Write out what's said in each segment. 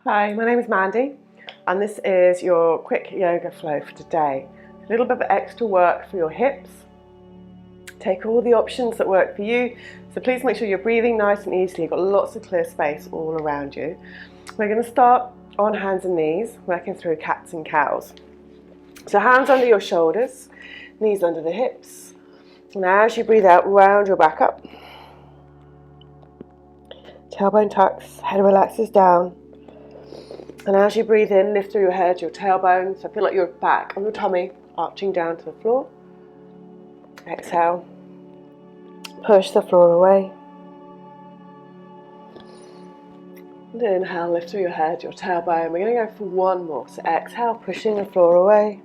Hi, my name is Mandy and this is your quick yoga flow for today. A little bit of extra work for your hips. Take all the options that work for you. So please make sure you're breathing nice and easily. You've got lots of clear space all around you. We're going to start on hands and knees, working through cats and cows. So hands under your shoulders, knees under the hips. Now as you breathe out, round your back up. Tailbone tucks, head relaxes down. And as you breathe in, lift through your head, your tailbone, so feel like your back on your tummy, arching down to the floor. Exhale, push the floor away. And inhale, lift through your head, your tailbone. We're going to go for one more. So exhale, pushing the floor away.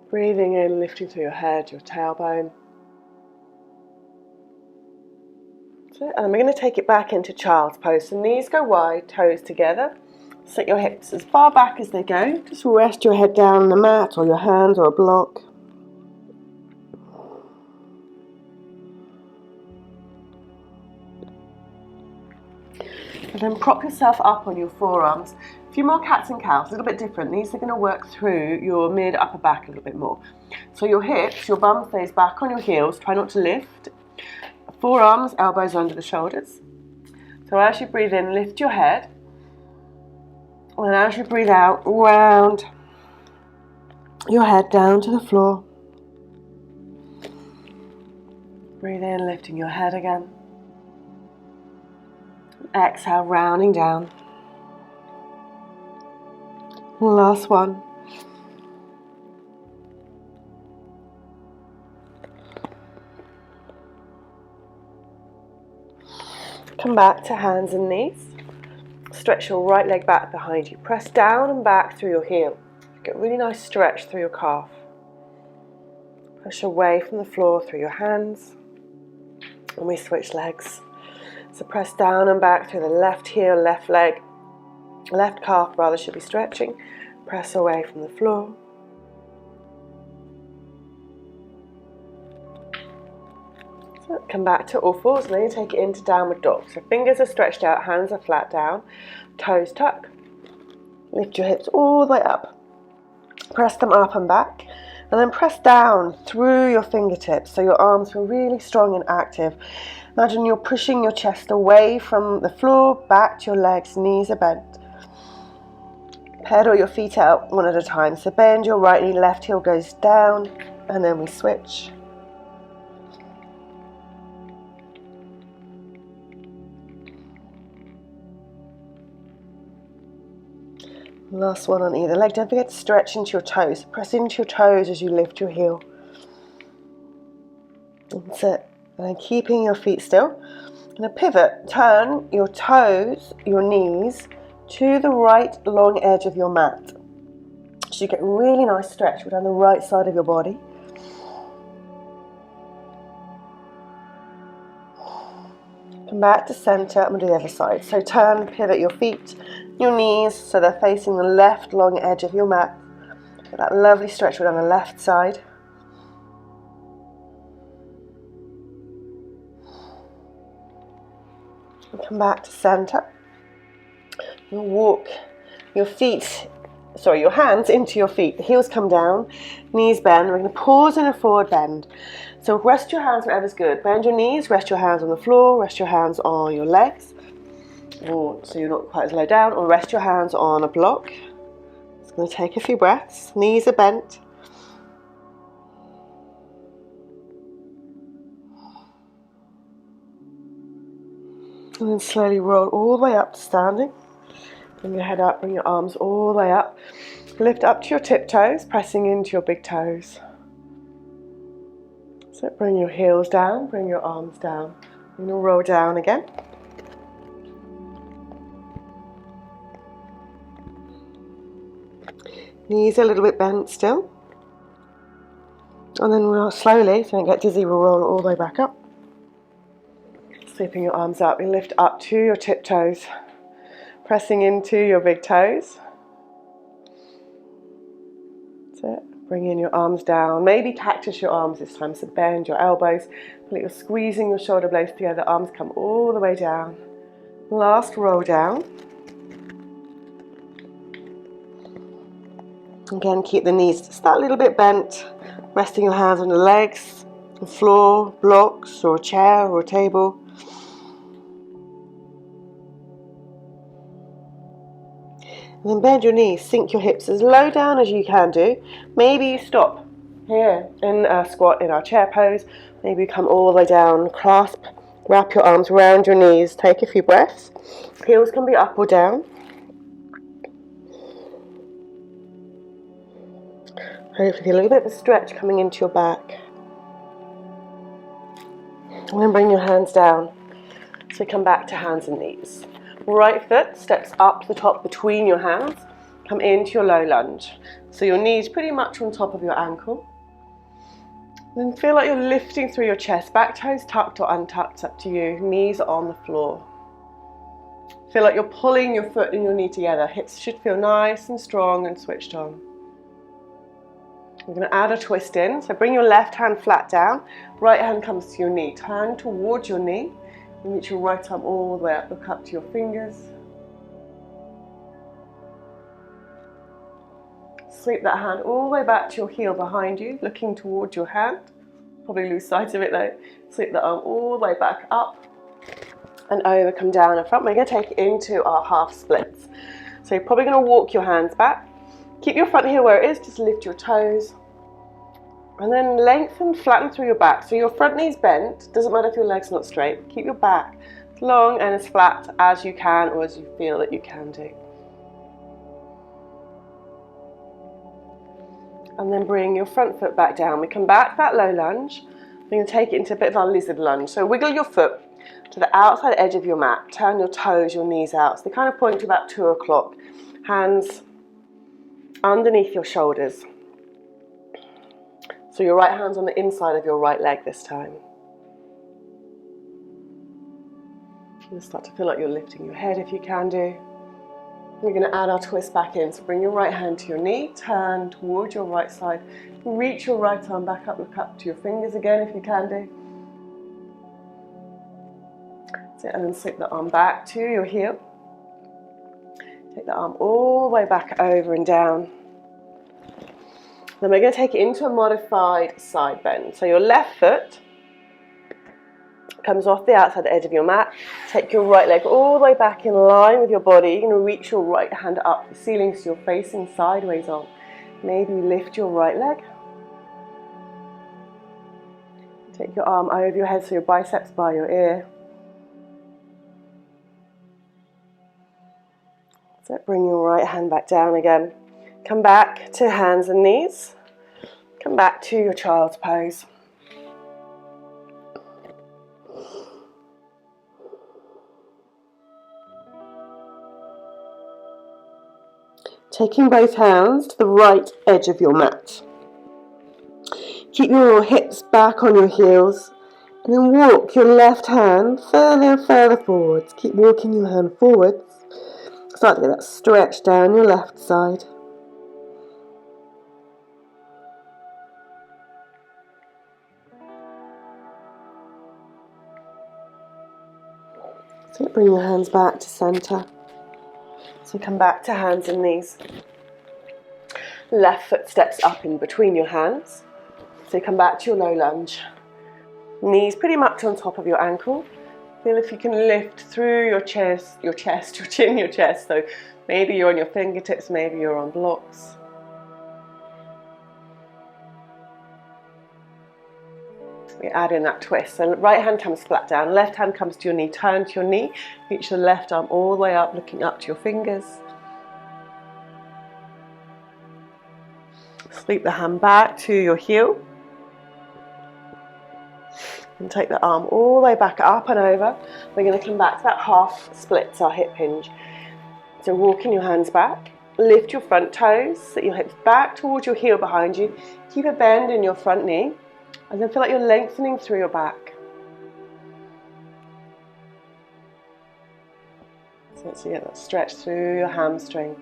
Breathing in, lifting through your head, your tailbone. And we're going to take it back into child's pose. So knees go wide, toes together. Set your hips as far back as they go. Just rest your head down on the mat or your hands or a block. And then prop yourself up on your forearms. A few more cats and cows, a little bit different. These are going to work through your mid-upper back a little bit more. So your hips, your bum stays back on your heels. Try not to lift. Forearms, elbows under the shoulders. So as you breathe in, lift your head. And as you breathe out, round your head down to the floor. Breathe in, lifting your head again. Exhale, rounding down. Last one. Come back to hands and knees. Stretch your right leg back behind you. Press down and back through your heel. Get a really nice stretch through your calf. Push away from the floor through your hands. And we switch legs. So press down and back through the left heel, left leg. Left calf rather should be stretching. Press away from the floor. Come back to all fours and then you take it into downward dog. So fingers are stretched out, hands are flat down, toes tuck. Lift your hips all the way up. Press them up and back. And then press down through your fingertips so your arms feel really strong and active. Imagine you're pushing your chest away from the floor, back to your legs, knees are bent. Pedal your feet out one at a time. So bend your right knee, left heel goes down, and then we switch. Last one on either leg. Don't forget to stretch into your toes. Press into your toes as you lift your heel. That's it. And then keeping your feet still. And a pivot. Turn your toes, your knees, to the right long edge of your mat. So you get a really nice stretch down the right side of your body. Come back to center. I'm going to do the other side. So turn, pivot your feet, your knees, so they're facing the left long edge of your mat. Get that lovely stretch down the left side. And come back to center. You'll walk your hands into your feet. The heels come down, knees bend. We're going to pause in a forward bend. So rest your hands wherever's good. Bend your knees, rest your hands on the floor, rest your hands on your legs. Or, so you're not quite as low down, or rest your hands on a block. It's going to take a few breaths. Knees are bent. And then slowly roll all the way up to standing. Bring your head up, bring your arms all the way up. Lift up to your tiptoes, pressing into your big toes. So bring your heels down, bring your arms down. And you'll roll down again. Knees a little bit bent still. And then we'll slowly, so don't get dizzy, we'll roll all the way back up. Sweeping your arms up, you lift up to your tiptoes. Pressing into your big toes. That's it. Bring in your arms down. Maybe cactus your arms this time, so bend your elbows. Feel like you're squeezing your shoulder blades together, arms come all the way down. Last roll down. Again, keep the knees just that little bit bent, resting your hands on the legs, the floor, blocks, or a chair or a table. And then bend your knees, sink your hips as low down as you can do. Maybe you stop here in a squat in our chair pose. Maybe you come all the way down, clasp, wrap your arms around your knees, take a few breaths. Heels can be up or down. Hopefully a little bit of a stretch coming into your back. And then bring your hands down. So come back to hands and knees. Right foot steps up the top between your hands. Come into your low lunge. So your knees pretty much on top of your ankle. Then feel like you're lifting through your chest. Back toes tucked or untucked, up to you. Knees on the floor. Feel like you're pulling your foot and your knee together. Hips should feel nice and strong and switched on. We're going to add a twist in. So bring your left hand flat down. Right hand comes to your knee. Turn towards your knee. And reach your right arm all the way up. Look up to your fingers. Sweep that hand all the way back to your heel behind you, looking towards your hand. Probably lose sight of it though. Sweep the arm all the way back up and over, come down in front. We're going to take it into our half splits. So you're probably going to walk your hands back. Keep your front heel where it is, just lift your toes. And then lengthen, flatten through your back. So your front knee's bent, doesn't matter if your leg's not straight. Keep your back as long and as flat as you can or as you feel that you can do. And then bring your front foot back down. We come back to that low lunge. We're going to take it into a bit of our lizard lunge. So wiggle your foot to the outside edge of your mat. Turn your toes, your knees out. So they kind of point to about 2 o'clock. Hands underneath your shoulders. So your right hand's on the inside of your right leg this time. You'll start to feel like you're lifting your head if you can do. We're going to add our twist back in. So bring your right hand to your knee, turn towards your right side. Reach your right arm back up, look up to your fingers again if you can do. So, and then slip the arm back to your heel. Take the arm all the way back over and down. Then we're going to take it into a modified side bend. So your left foot comes off the outside edge of your mat. Take your right leg all the way back in line with your body. You're going to reach your right hand up the ceiling so you're facing sideways on. Maybe lift your right leg. Take your arm over your head so your biceps by your ear. So bring your right hand back down again. Come back to hands and knees. Come back to your child's pose. Taking both hands to the right edge of your mat. Keep your hips back on your heels and then walk your left hand further and further forwards. Keep walking your hand forwards. Start to get that stretch down your left side. So bring your hands back to center. So come back to hands and knees. Left foot steps up in between your hands. So come back to your low lunge. Knees pretty much on top of your ankle. Feel if you can lift through your chest, your chin, your chest. So maybe you're on your fingertips, maybe you're on blocks. We add in that twist. So right hand comes flat down, left hand comes to your knee, turn to your knee, reach your left arm all the way up, looking up to your fingers. Sweep the hand back to your heel. And take the arm all the way back up and over. We're going to come back to that half split, our hip hinge. So walking your hands back, lift your front toes, sit your hips back towards your heel behind you. Keep a bend in your front knee. And then feel like you're lengthening through your back. So you get that stretch through your hamstring.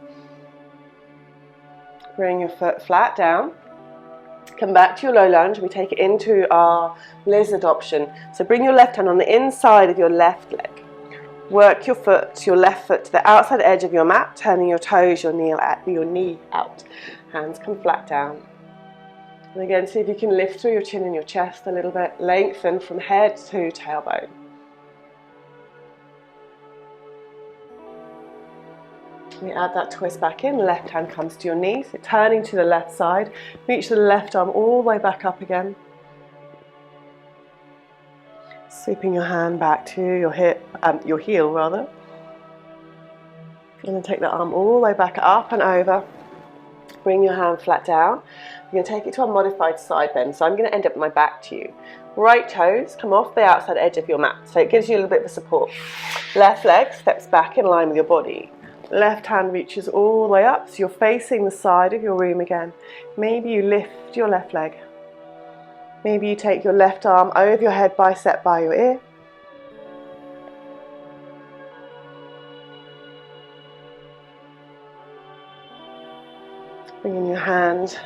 Bring your foot flat down. Come back to your low lunge and we take it into our lizard option. So bring your left hand on the inside of your left leg. Work your left foot to the outside edge of your mat, turning your toes, your knee out. Hands come flat down. And again, see if you can lift through your chin and your chest a little bit. Lengthen from head to tailbone. We add that twist back in, left hand comes to your knees, so turning to the left side, reach the left arm all the way back up again. Sweeping your hand back to your heel rather. And then take the arm all the way back up and over. Bring your hand flat down. You're going to take it to a modified side bend, so I'm going to end up with my back to you. Right toes come off the outside edge of your mat, so it gives you a little bit of support. Left leg steps back in line with your body. Left hand reaches all the way up, so you're facing the side of your room again. Maybe you lift your left leg. Maybe you take your left arm over your head, bicep by your ear. Bringing your hand,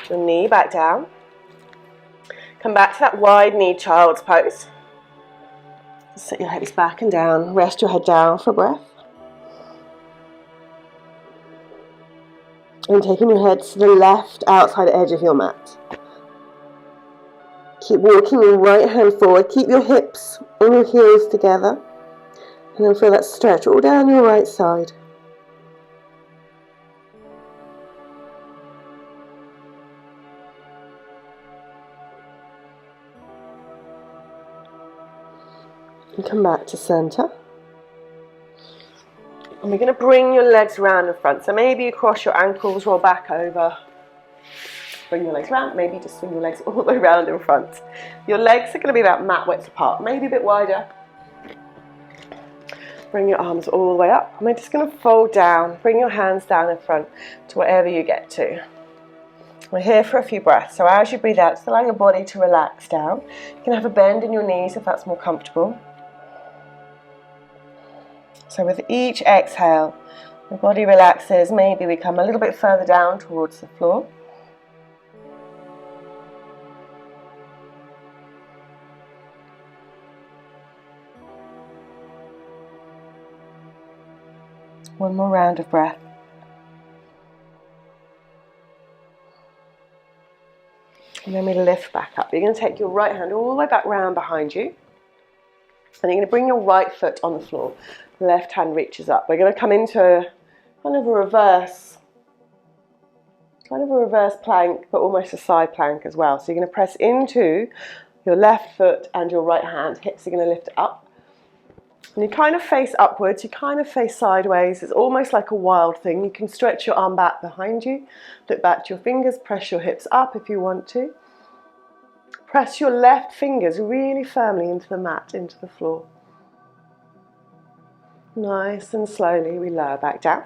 your knee back down. Come back to that wide knee child's pose. Sit your hips back and down, rest your head down for breath. And taking your head to the left outside edge of your mat. Keep walking your right hand forward. Keep your hips and your heels together. And then feel that stretch all down your right side. And come back to center. And we're going to bring your legs round in front. So maybe you cross your ankles, roll back over. Bring your legs round. Maybe just swing your legs all the way round in front. Your legs are going to be about mat width apart, maybe a bit wider. Bring your arms all the way up. And we're just going to fold down. Bring your hands down in front to wherever you get to. We're here for a few breaths. So as you breathe out, just allow your body to relax down. You can have a bend in your knees if that's more comfortable. So with each exhale, the body relaxes. Maybe we come a little bit further down towards the floor. One more round of breath. And then we lift back up. You're going to take your right hand all the way back round behind you. And you're going to bring your right foot on the floor. Left hand reaches up. We're going to come into kind of a reverse plank, but almost a side plank as well. So you're going to press into your left foot and your right hand. Hips are going to lift up. And you kind of face upwards, you kind of face sideways. It's almost like a wild thing. You can stretch your arm back behind you. Look back to your fingers, press your hips up if you want to. Press your left fingers really firmly into the mat, into the floor. Nice and slowly we lower back down.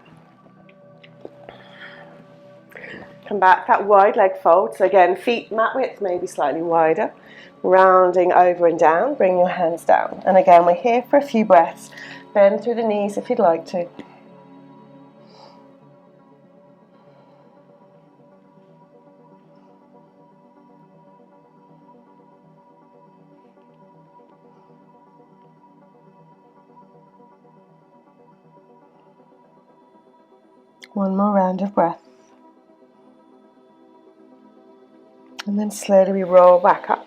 Come back, that wide leg fold. So again, feet mat width, maybe slightly wider. Rounding over and down, bring your hands down. And again, we're here for a few breaths. Bend through the knees if you'd like to. One more round of breath. And then slowly we roll back up.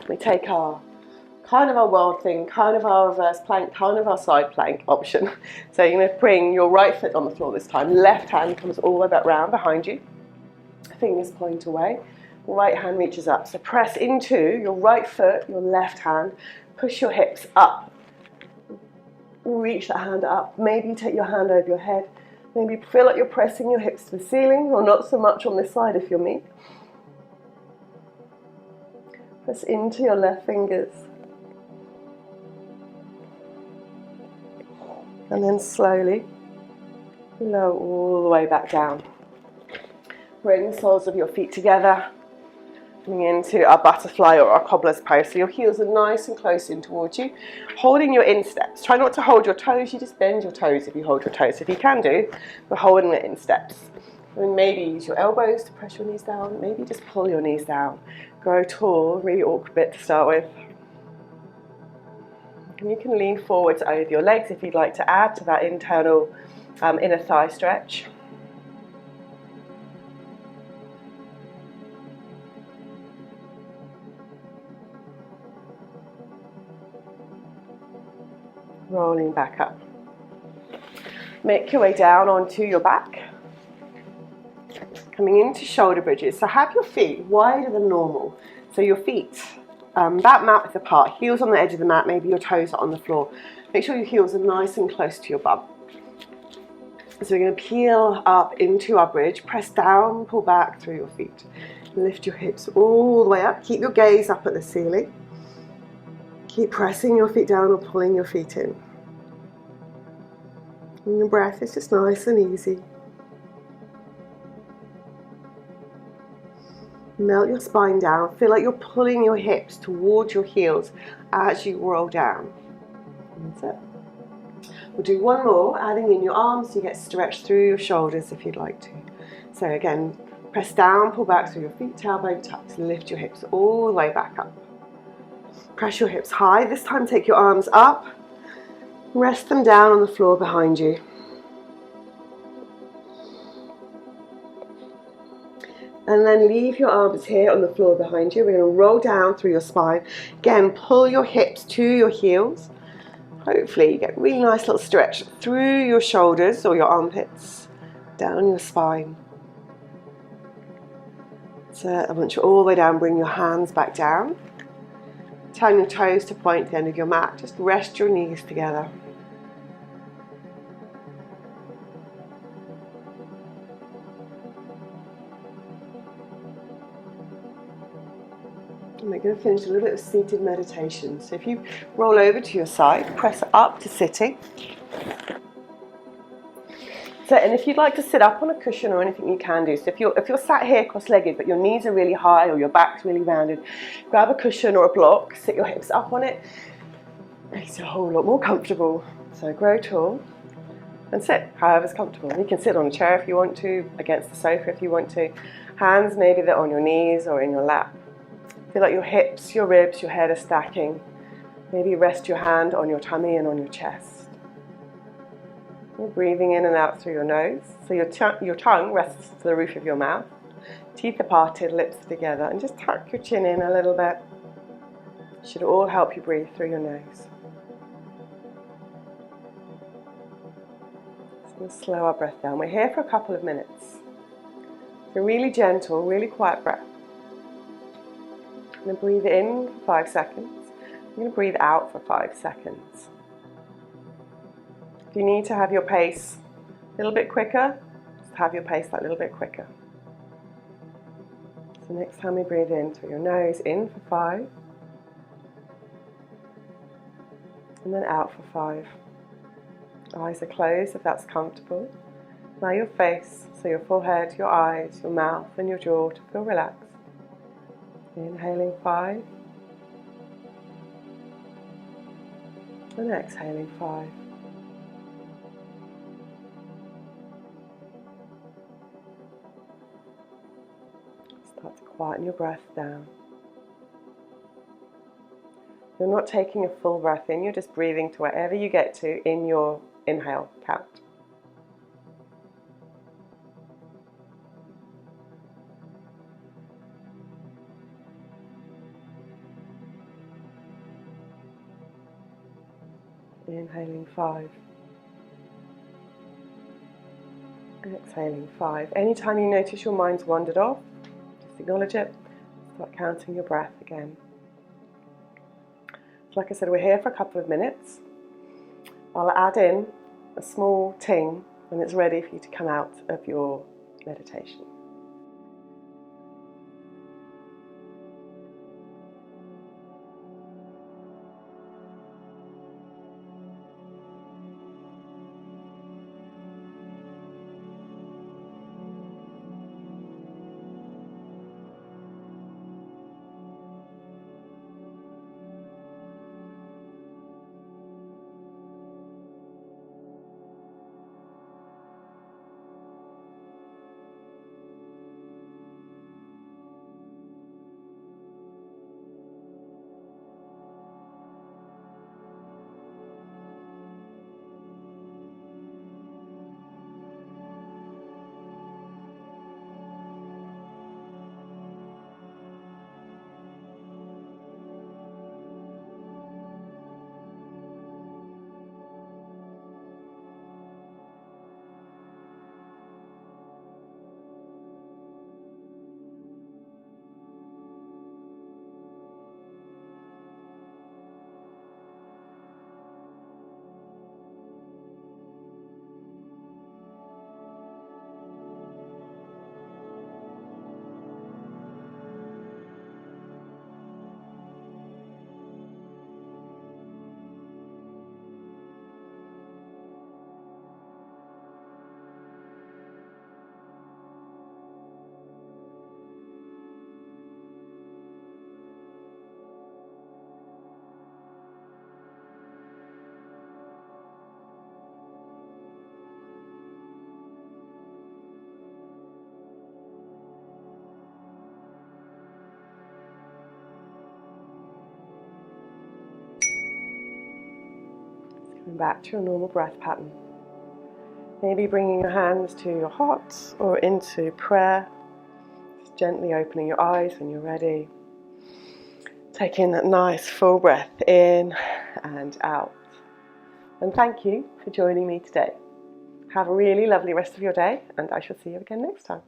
We take our wild thing, kind of our reverse plank, kind of our side plank option. So you're going to bring your right foot on the floor this time. Left hand comes all the way back round behind you. Fingers point away. Right hand reaches up. So press into your right foot, your left hand. Push your hips up. Reach that hand up. Maybe take your hand over your head. Maybe feel like you're pressing your hips to the ceiling, or not so much on this side if you're me. Press into your left fingers. And then slowly lower all the way back down. Bring the soles of your feet together. Coming into our butterfly or our cobbler's pose. So your heels are nice and close in towards you. Holding your insteps. Try not to hold your toes, you just bend your toes if you hold your toes. If you can do, we're holding the insteps. And maybe use your elbows to press your knees down. Maybe just pull your knees down. Grow tall, really awkward bit to start with. And you can lean forwards over your legs if you'd like to add to that internal inner thigh stretch. Rolling back up. Make your way down onto your back. Coming into shoulder bridges. So have your feet wider than normal. So your feet about mat width apart, heels on the edge of the mat, maybe your toes are on the floor. Make sure your heels are nice and close to your bum. So we're going to peel up into our bridge, press down, pull back through your feet. Lift your hips all the way up. Keep your gaze up at the ceiling. Keep pressing your feet down or pulling your feet in. And your breath is just nice and easy. Melt your spine down. Feel like you're pulling your hips towards your heels as you roll down. That's it. We'll do one more, adding in your arms. You get stretched through your shoulders if you'd like to. So again, press down, pull back through your feet, tailbone tucks, lift your hips all the way back up. Press your hips high. This time take your arms up, rest them down on the floor behind you. And then leave your arms here on the floor behind you. We're going to roll down through your spine. Again, pull your hips to your heels. Hopefully you get a really nice little stretch through your shoulders or your armpits, down your spine. So I want you all the way down, bring your hands back down. Turn your toes to point the end of your mat. Just rest your knees together. And we're going to finish a little bit of seated meditation. So if you roll over to your side, press up to sitting. So, and if you'd like to sit up on a cushion or anything, you can do. So if you're sat here cross-legged but your knees are really high or your back's really rounded, grab a cushion or a block, sit your hips up on it. Makes it a whole lot more comfortable. So grow tall and sit however's comfortable. You can sit on a chair if you want to, against the sofa if you want to. Hands maybe they're on your knees or in your lap. Feel like your hips, your ribs, your head are stacking. Maybe rest your hand on your tummy and on your chest. You're breathing in and out through your nose. So your tongue rests to the roof of your mouth. Teeth are parted, lips are together. And just tuck your chin in a little bit. Should all help you breathe through your nose. So we'll slow our breath down. We're here for a couple of minutes. So really gentle, really quiet breath. I'm going to breathe in for 5 seconds. I'm going to breathe out for 5 seconds. If you need to have your pace a little bit quicker, just have your pace that little bit quicker. So next time we breathe in through your nose, in for 5. And then out for 5. Eyes are closed if that's comfortable. Allow your face, so your forehead, your eyes, your mouth and your jaw to feel relaxed. Inhaling 5 and exhaling 5. Start to quieten your breath down. You're not taking a full breath in, you're just breathing to wherever you get to in your inhale count. Inhaling 5. Exhaling 5. Anytime you notice your mind's wandered off, just acknowledge it. Start counting your breath again. So like I said, we're here for a couple of minutes. I'll add in a small ting when it's ready for you to come out of your meditation. And back to your normal breath pattern. Maybe bringing your hands to your heart or into prayer. Just gently opening your eyes when you're ready. Taking that nice full breath in and out. And thank you for joining me today. Have a really lovely rest of your day, and I shall see you again next time.